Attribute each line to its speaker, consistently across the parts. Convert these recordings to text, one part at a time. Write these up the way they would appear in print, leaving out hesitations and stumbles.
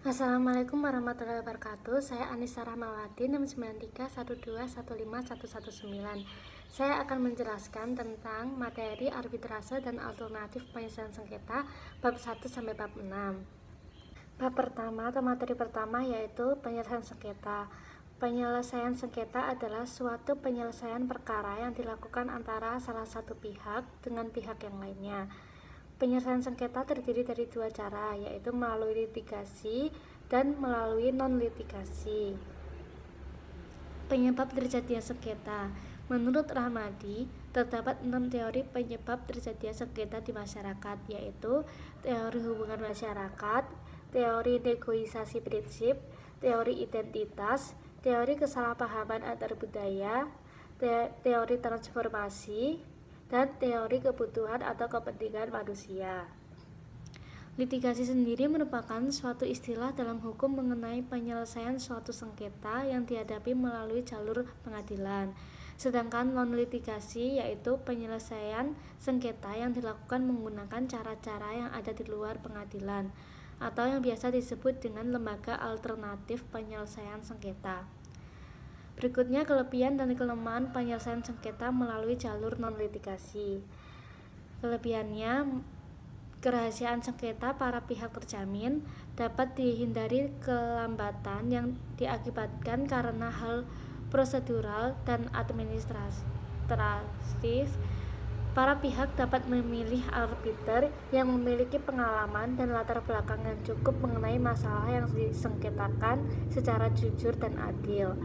Speaker 1: Assalamualaikum warahmatullahi wabarakatuh. Saya Anissa Rahmawati, 69312151119. Saya akan menjelaskan tentang materi arbitrase dan alternatif penyelesaian sengketa bab 1 sampai bab 6. Bab pertama atau materi pertama yaitu penyelesaian sengketa. Penyelesaian sengketa adalah suatu penyelesaian perkara yang dilakukan antara salah satu pihak dengan pihak yang lainnya. Penyelesaian sengketa terdiri dari dua cara, yaitu melalui litigasi dan melalui non-litigasi. Penyebab terjadinya sengketa. Menurut Rahmadi, terdapat 6 teori penyebab terjadinya sengketa di masyarakat, yaitu teori hubungan masyarakat, teori negosiasi prinsip, teori identitas, teori kesalahpahaman antar budaya, teori transformasi, dan teori kebutuhan atau kepentingan manusia. Litigasi sendiri merupakan suatu istilah dalam hukum mengenai penyelesaian suatu sengketa yang dihadapi melalui jalur pengadilan. Sedangkan non-litigasi yaitu penyelesaian sengketa yang dilakukan menggunakan cara-cara yang ada di luar pengadilan atau yang biasa disebut dengan lembaga alternatif penyelesaian sengketa. Berikutnya kelebihan dan kelemahan penyelesaian sengketa melalui jalur non-litigasi. Kelebihannya, kerahasiaan sengketa para pihak terjamin, dapat dihindari kelambatan yang diakibatkan karena hal prosedural dan administratif. Para pihak dapat memilih arbiter yang memiliki pengalaman dan latar belakang yang cukup mengenai masalah yang disengketakan secara jujur dan adil.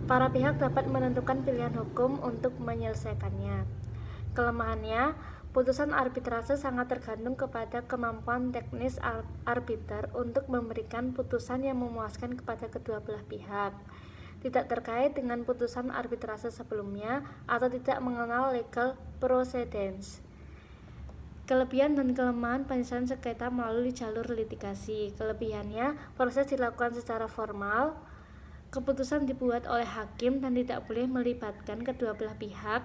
Speaker 1: Para pihak dapat menentukan pilihan hukum untuk menyelesaikannya. Kelemahannya, putusan arbitrase sangat tergantung kepada kemampuan teknis arbiter untuk memberikan putusan yang memuaskan kepada kedua belah pihak, tidak terkait dengan putusan arbitrase sebelumnya atau tidak mengenal legal precedents. Kelebihan dan kelemahan penyelesaian sengketa melalui jalur litigasi. Kelebihannya, proses dilakukan secara formal, keputusan dibuat oleh hakim dan tidak boleh melibatkan kedua belah pihak,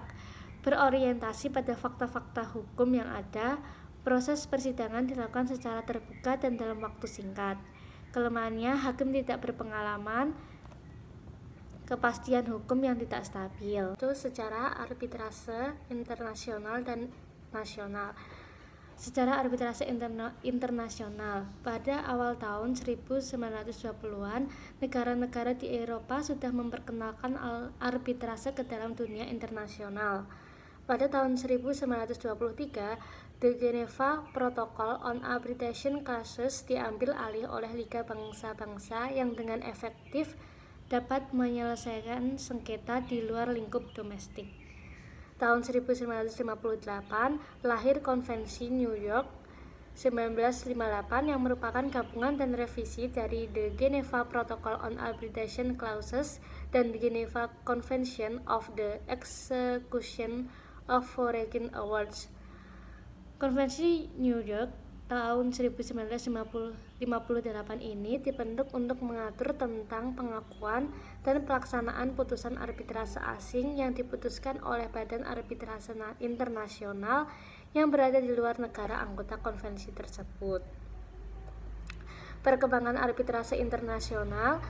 Speaker 1: berorientasi pada fakta-fakta hukum yang ada, proses persidangan dilakukan secara terbuka dan dalam waktu singkat. Kelemahannya, hakim tidak berpengalaman, kepastian hukum yang tidak stabil. Itu secara arbitrase internasional dan nasional. Secara arbitrase internasional, pada awal tahun 1920-an, negara-negara di Eropa sudah memperkenalkan arbitrase ke dalam dunia internasional. Pada tahun 1923, The Geneva Protocol on Arbitration Clauses diambil alih oleh Liga Bangsa-Bangsa yang dengan efektif dapat menyelesaikan sengketa di luar lingkup domestik. Tahun 1958 lahir Konvensi New York 1958 yang merupakan gabungan dan revisi dari The Geneva Protocol on Arbitration Clauses dan The Geneva Convention of the Execution of Foreign Awards. Konvensi New York tahun 1958 ini dibentuk untuk mengatur tentang pengakuan dan pelaksanaan putusan arbitrase asing yang diputuskan oleh badan arbitrase internasional yang berada di luar negara anggota konvensi tersebut. Perkembangan arbitrase internasional.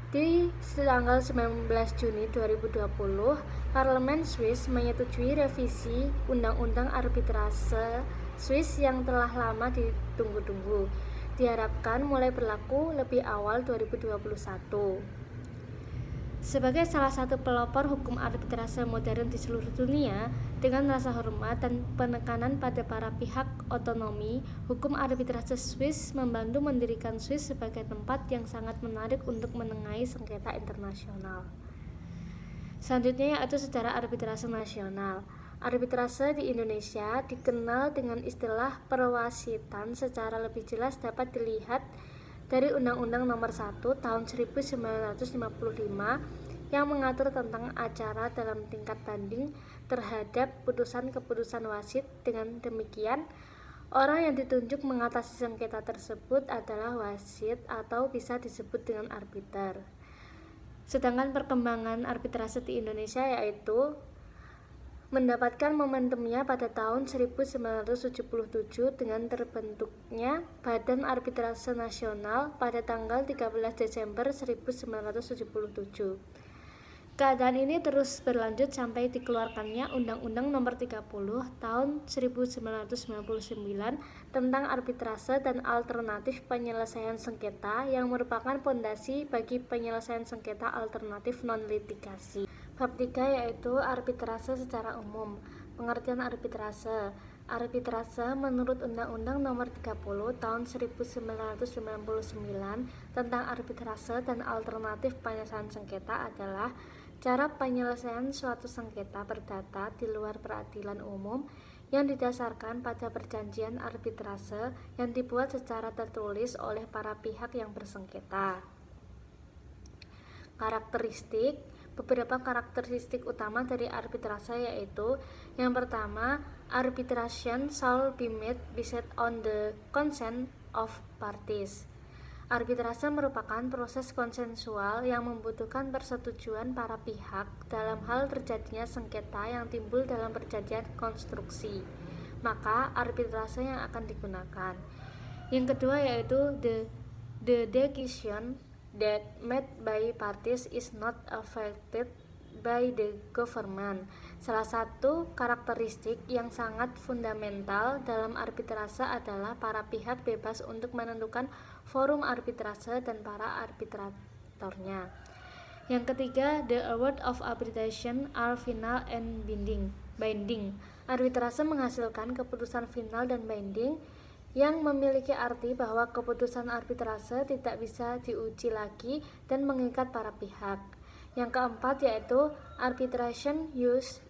Speaker 1: Di tanggal 19 Juni 2020, Parlemen Swiss menyetujui revisi Undang-Undang Arbitrase Swiss yang telah lama ditunggu-tunggu. Diharapkan mulai berlaku lebih awal 2021. Sebagai salah satu pelopor hukum arbitrase modern di seluruh dunia, dengan rasa hormat dan penekanan pada para pihak otonomi, hukum arbitrase Swiss membantu mendirikan Swiss sebagai tempat yang sangat menarik untuk menengahi sengketa internasional. Selanjutnya yaitu secara arbitrase nasional. Arbitrase di Indonesia dikenal dengan istilah perwasitan. Secara lebih jelas dapat dilihat dari Undang-Undang Nomor 1 Tahun 1955 yang mengatur tentang acara dalam tingkat banding terhadap putusan-keputusan wasit. Dengan demikian, orang yang ditunjuk mengatasi sengketa tersebut adalah wasit atau bisa disebut dengan arbiter. Sedangkan perkembangan arbitrase di Indonesia yaitu mendapatkan momentumnya pada tahun 1977 dengan terbentuknya Badan Arbitrase Nasional pada tanggal 13 Desember 1977. Keadaan ini terus berlanjut sampai dikeluarkannya Undang-Undang Nomor 30 Tahun 1999 tentang arbitrase dan alternatif penyelesaian sengketa yang merupakan pondasi bagi penyelesaian sengketa alternatif non-litigasi. Bab 3 yaitu arbitrase secara umum. Pengertian arbitrase. Arbitrase menurut Undang-Undang Nomor 30 Tahun 1999 tentang arbitrase dan alternatif penyelesaian sengketa adalah cara penyelesaian suatu sengketa perdata di luar peradilan umum yang didasarkan pada perjanjian arbitrase yang dibuat secara tertulis oleh para pihak yang bersengketa. Karakteristik. Beberapa karakteristik utama dari arbitrase yaitu: yang pertama, arbitration shall be made based on the consent of parties. Arbitrase merupakan proses konsensual yang membutuhkan persetujuan para pihak dalam hal terjadinya sengketa yang timbul dalam perjanjian konstruksi. Maka arbitrase yang akan digunakan. Yang kedua yaitu the decision that made by parties is not affected by the government. Salah satu karakteristik yang sangat fundamental dalam arbitrase adalah para pihak bebas untuk menentukan forum arbitrase dan para arbitratornya. Yang ketiga, the award of arbitration are final and binding. Arbitrase menghasilkan keputusan final dan binding yang memiliki arti bahwa keputusan arbitrase tidak bisa diuji lagi dan mengikat para pihak. Yang keempat yaitu arbitration use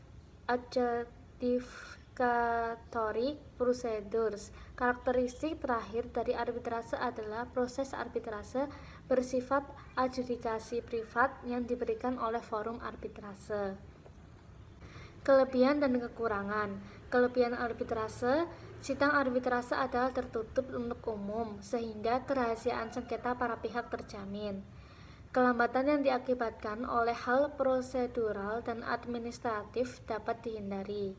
Speaker 1: adjudicatory procedures. Karakteristik terakhir dari arbitrase adalah proses arbitrase bersifat adjudikasi privat yang diberikan oleh forum arbitrase. Kelebihan dan kekurangan. Kelebihan arbitrase: sidang arbitrase adalah tertutup untuk umum sehingga kerahasiaan sengketa para pihak terjamin. Kelambatan yang diakibatkan oleh hal prosedural dan administratif dapat dihindari.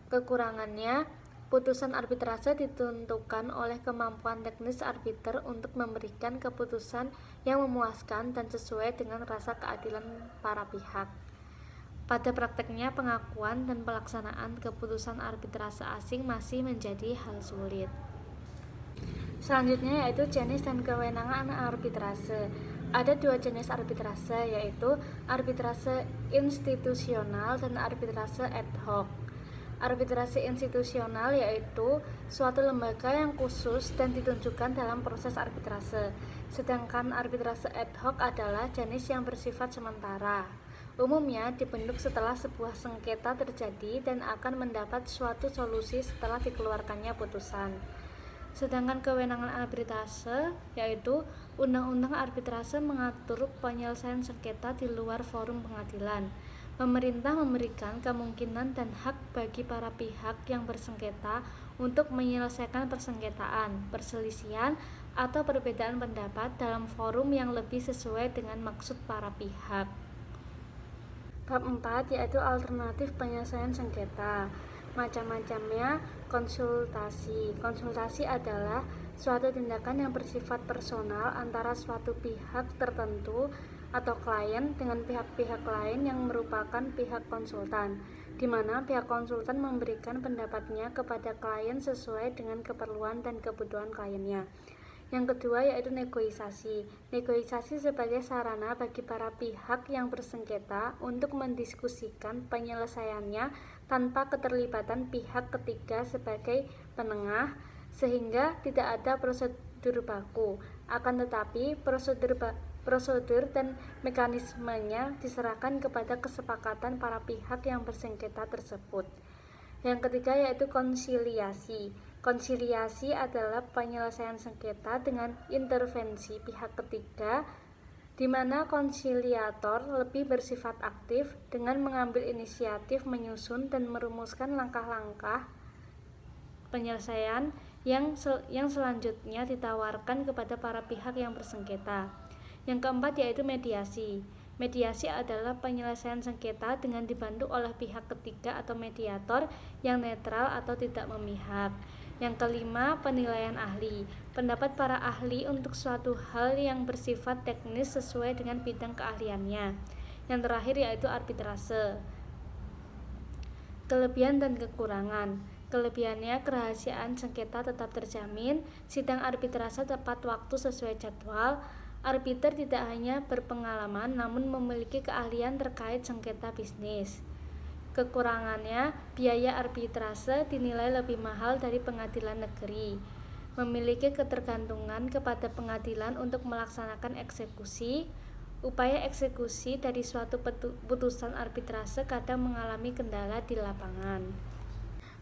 Speaker 1: Kekurangannya, putusan arbitrase ditentukan oleh kemampuan teknis arbiter untuk memberikan keputusan yang memuaskan dan sesuai dengan rasa keadilan para pihak. Pada prakteknya, pengakuan dan pelaksanaan keputusan arbitrase asing masih menjadi hal sulit. Selanjutnya yaitu jenis dan kewenangan arbitrase. Ada dua jenis arbitrase, yaitu arbitrase institusional dan arbitrase ad hoc. Arbitrase institusional yaitu suatu lembaga yang khusus dan ditunjukkan dalam proses arbitrase. Sedangkan arbitrase ad hoc adalah jenis yang bersifat sementara. Umumnya dibentuk setelah sebuah sengketa terjadi dan akan mendapat suatu solusi setelah dikeluarkannya putusan. Sedangkan kewenangan arbitrase yaitu Undang-Undang Arbitrase mengatur penyelesaian sengketa di luar forum pengadilan. Pemerintah memberikan kemungkinan dan hak bagi para pihak yang bersengketa untuk menyelesaikan persengketaan, perselisihan, atau perbedaan pendapat dalam forum yang lebih sesuai dengan maksud para pihak. Bab 4 yaitu alternatif penyelesaian sengketa. Macam-macamnya konsultasi. Konsultasi adalah suatu tindakan yang bersifat personal antara suatu pihak tertentu atau klien dengan pihak-pihak lain yang merupakan pihak konsultan, di mana pihak konsultan memberikan pendapatnya kepada klien sesuai dengan keperluan dan kebutuhan kliennya. Yang kedua yaitu negosiasi. Negosiasi sebagai sarana bagi para pihak yang bersengketa untuk mendiskusikan penyelesaiannya tanpa keterlibatan pihak ketiga sebagai penengah, sehingga tidak ada prosedur baku. Akan tetapi prosedur dan mekanismenya diserahkan kepada kesepakatan para pihak yang bersengketa tersebut. Yang ketiga yaitu konsiliasi. Konsiliasi adalah penyelesaian sengketa dengan intervensi pihak ketiga, di mana konsiliator lebih bersifat aktif dengan mengambil inisiatif menyusun dan merumuskan langkah-langkah penyelesaian yang selanjutnya ditawarkan kepada para pihak yang bersengketa. Yang keempat yaitu mediasi. Mediasi adalah penyelesaian sengketa dengan dibantu oleh pihak ketiga atau mediator yang netral atau tidak memihak. Yang kelima, penilaian ahli. Pendapat para ahli untuk suatu hal yang bersifat teknis sesuai dengan bidang keahliannya. Yang terakhir yaitu arbitrase. Kelebihan dan kekurangan. Kelebihannya, kerahasiaan sengketa tetap terjamin, sidang arbitrase tepat waktu sesuai jadwal, arbiter tidak hanya berpengalaman namun memiliki keahlian terkait sengketa bisnis. Kekurangannya, biaya arbitrase dinilai lebih mahal dari pengadilan negeri, memiliki ketergantungan kepada pengadilan untuk melaksanakan eksekusi. Upaya eksekusi dari suatu putusan arbitrase kadang mengalami kendala di lapangan.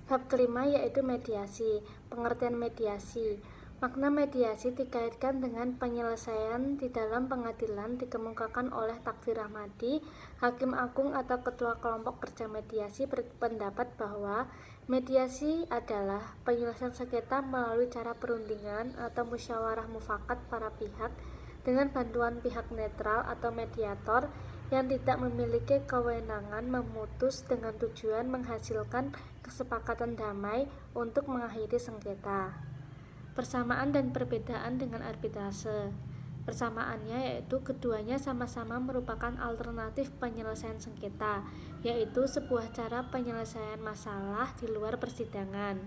Speaker 1: Bab kelima yaitu mediasi. Pengertian mediasi. Makna mediasi dikaitkan dengan penyelesaian di dalam pengadilan dikemukakan oleh Takdir Ahmadi, Hakim Agung atau Ketua Kelompok Kerja Mediasi berpendapat bahwa mediasi adalah penyelesaian sengketa melalui cara perundingan atau musyawarah mufakat para pihak dengan bantuan pihak netral atau mediator yang tidak memiliki kewenangan memutus dengan tujuan menghasilkan kesepakatan damai untuk mengakhiri sengketa. Persamaan dan perbedaan dengan arbitrase. Persamaannya yaitu keduanya sama-sama merupakan alternatif penyelesaian sengketa, yaitu sebuah cara penyelesaian masalah di luar persidangan.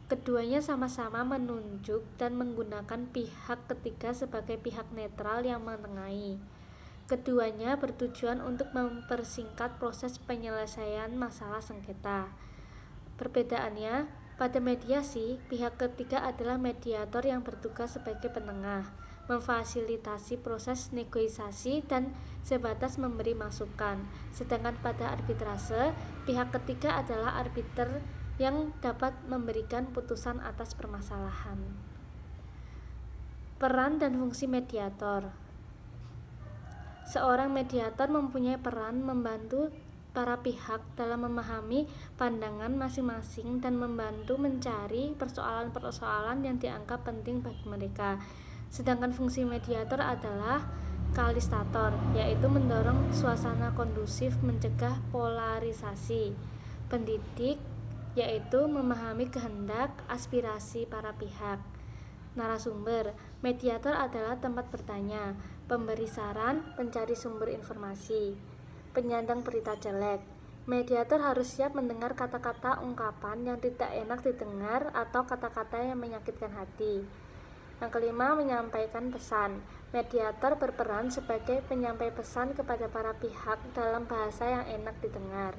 Speaker 1: Keduanya sama-sama menunjuk dan menggunakan pihak ketiga sebagai pihak netral yang menengahi. Keduanya bertujuan untuk mempersingkat proses penyelesaian masalah sengketa. Perbedaannya, pada mediasi, pihak ketiga adalah mediator yang bertugas sebagai penengah, memfasilitasi proses negosiasi dan sebatas memberi masukan. Sedangkan pada arbitrase, pihak ketiga adalah arbiter yang dapat memberikan putusan atas permasalahan. Peran dan fungsi mediator. Seorang mediator mempunyai peran membantu para pihak dalam memahami pandangan masing-masing dan membantu mencari persoalan-persoalan yang dianggap penting bagi mereka. Sedangkan fungsi mediator adalah kalistator, yaitu mendorong suasana kondusif, mencegah polarisasi. Pendidik, yaitu memahami kehendak, aspirasi para pihak. Narasumber, mediator adalah tempat bertanya, pemberi saran, pencari sumber informasi. Penyandang berita jelek. Mediator harus siap mendengar kata-kata ungkapan yang tidak enak didengar atau kata-kata yang menyakitkan hati. Yang kelima, menyampaikan pesan. Mediator berperan sebagai penyampai pesan kepada para pihak dalam bahasa yang enak didengar.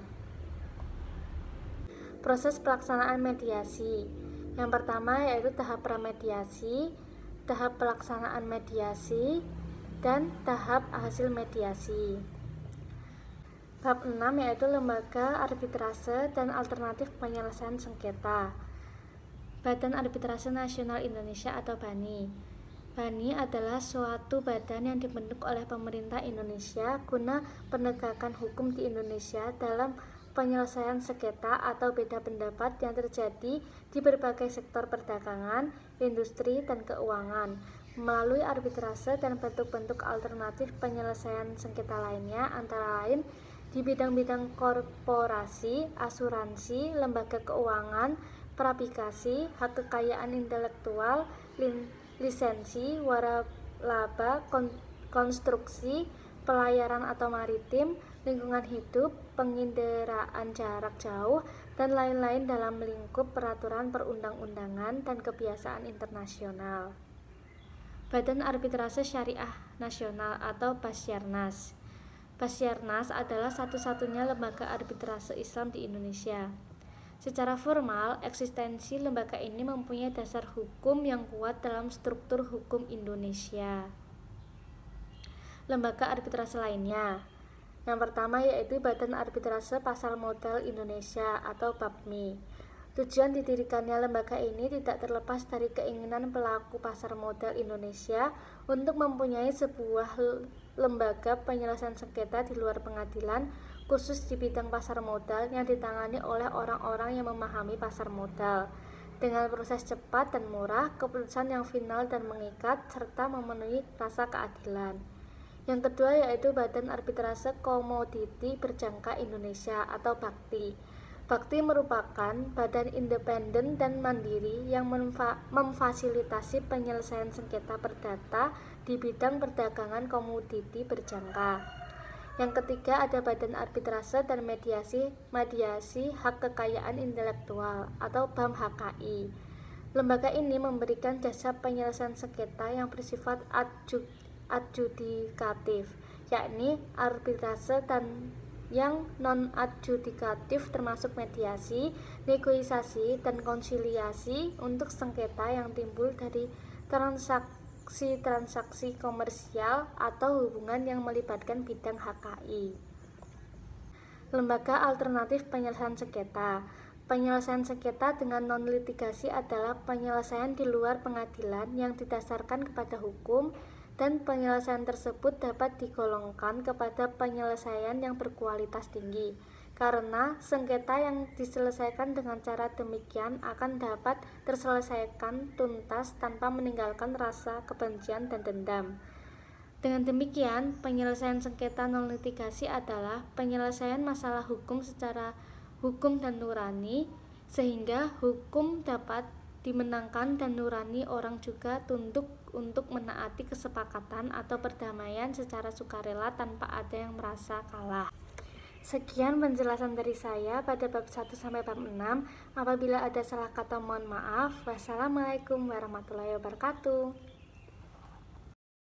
Speaker 1: Proses pelaksanaan mediasi. Yang pertama yaitu tahap pramediasi, tahap pelaksanaan mediasi, dan tahap hasil mediasi. Bab 6 yaitu lembaga arbitrase dan alternatif penyelesaian sengketa. Badan Arbitrase Nasional Indonesia atau BANI. BANI adalah suatu badan yang dibentuk oleh pemerintah Indonesia guna penegakan hukum di Indonesia dalam penyelesaian sengketa atau beda pendapat yang terjadi di berbagai sektor perdagangan, industri, dan keuangan melalui arbitrase dan bentuk-bentuk alternatif penyelesaian sengketa lainnya, antara lain di bidang-bidang korporasi, asuransi, lembaga keuangan, praplikasi, hak kekayaan intelektual, lisensi, waralaba, konstruksi, pelayaran atau maritim, lingkungan hidup, penginderaan jarak jauh, dan lain-lain dalam lingkup peraturan perundang-undangan dan kebiasaan internasional. Badan Arbitrase Syariah Nasional atau Basyarnas. Basyarnas adalah satu-satunya lembaga arbitrase Islam di Indonesia. Secara formal, eksistensi lembaga ini mempunyai dasar hukum yang kuat dalam struktur hukum Indonesia. Lembaga arbitrase lainnya. Yang pertama yaitu Badan Arbitrase Pasar Modal Indonesia atau BAPMI. Tujuan didirikannya lembaga ini tidak terlepas dari keinginan pelaku pasar modal Indonesia untuk mempunyai sebuah lembaga penyelesaian sengketa di luar pengadilan, khusus di bidang pasar modal yang ditangani oleh orang-orang yang memahami pasar modal, dengan proses cepat dan murah, keputusan yang final dan mengikat, serta memenuhi rasa keadilan. Yang kedua yaitu Badan Arbitrase Komoditi Berjangka Indonesia atau BAKTI. BAKTI merupakan badan independen dan mandiri yang memfasilitasi penyelesaian sengketa perdata di bidang perdagangan komoditi berjangka. Yang ketiga ada Badan Arbitrase dan Mediasi Hak Kekayaan Intelektual atau BAM HKI. Lembaga ini memberikan jasa penyelesaian sengketa yang bersifat adjudikatif, yakni arbitrase, dan yang non-adjudikatif termasuk mediasi, negosiasi, dan konsiliasi untuk sengketa yang timbul dari transaksi komersial atau hubungan yang melibatkan bidang HKI. Lembaga alternatif penyelesaian sengketa. Penyelesaian sengketa dengan non-litigasi adalah penyelesaian di luar pengadilan yang didasarkan kepada hukum, dan penyelesaian tersebut dapat digolongkan kepada penyelesaian yang berkualitas tinggi, karena sengketa yang diselesaikan dengan cara demikian akan dapat terselesaikan tuntas tanpa meninggalkan rasa kebencian dan dendam. Dengan demikian, penyelesaian sengketa non-litigasi adalah penyelesaian masalah hukum secara hukum dan nurani, sehingga hukum dapat dimenangkan dan nurani orang juga tunduk untuk menaati kesepakatan atau perdamaian secara sukarela tanpa ada yang merasa kalah. Sekian penjelasan dari saya pada bab 1 sampai bab 6. Apabila ada salah kata mohon maaf. Wassalamualaikum warahmatullahi wabarakatuh.